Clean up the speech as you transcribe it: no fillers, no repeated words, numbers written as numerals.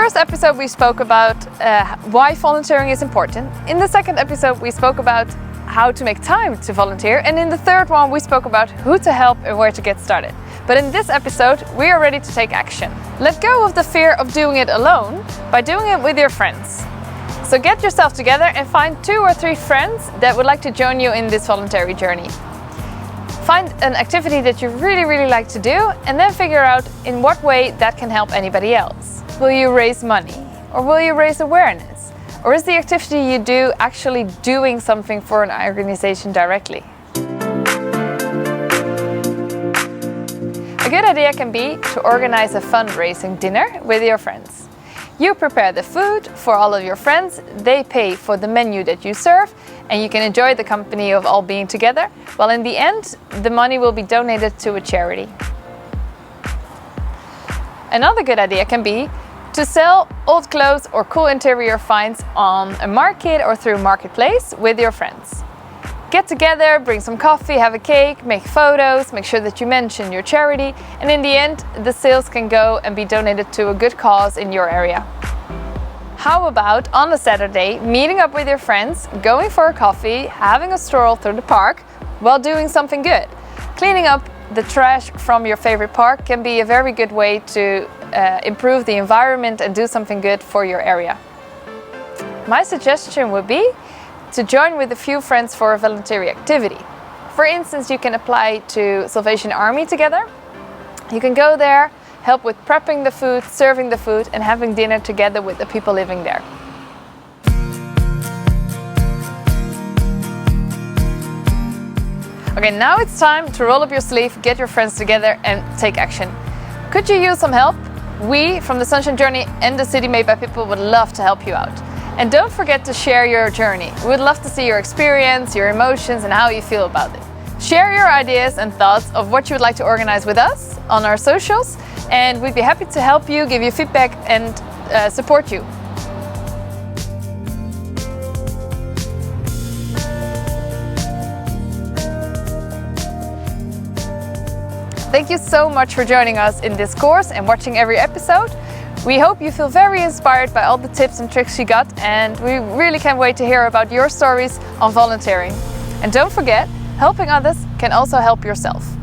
first episode we spoke about why volunteering is important. In the second episode we spoke about how to make time to volunteer, and in the third one we spoke about who to help and where to get started. But in this episode we are ready to take action. Let go of the fear of doing it alone by doing it with your friends. So get yourself together and find 2 or 3 friends that would like to join you in this voluntary journey. Find an activity that you really like to do, and then figure out in what way that can help anybody else. Will you raise money? Or will you raise awareness? Or is the activity you do actually doing something for an organization directly? A good idea can be to organize a fundraising dinner with your friends. You prepare the food for all of your friends, they pay for the menu that you serve, and you can enjoy the company of all being together, while in the end, the money will be donated to a charity. Another good idea can be to sell old clothes or cool interior finds on a market or through Marketplace with your friends. Get together, bring some coffee, have a cake, make photos, make sure that you mention your charity, and in the end, the sales can go and be donated to a good cause in your area. How about on a Saturday, meeting up with your friends, going for a coffee, having a stroll through the park while doing something good? Cleaning up the trash from your favorite park can be a very good way to improve the environment and do something good for your area. My suggestion would be to join with a few friends for a voluntary activity. For instance, you can apply to Salvation Army together. You can go there, help with prepping the food, serving the food, and having dinner together with the people living there. Okay, now it's time to roll up your sleeve, get your friends together and take action. Could you use some help? We from the Sunshine Journey and the City Made by People would love to help you out. And don't forget to share your journey. We would love to see your experience, your emotions, and how you feel about it. Share your ideas and thoughts of what you would like to organize with us on our socials, and we'd be happy to help you, give you feedback, and support you. Thank you so much for joining us in this course and watching every episode. We hope you feel very inspired by all the tips and tricks you got, and we really can't wait to hear about your stories on volunteering. And don't forget, helping others can also help yourself.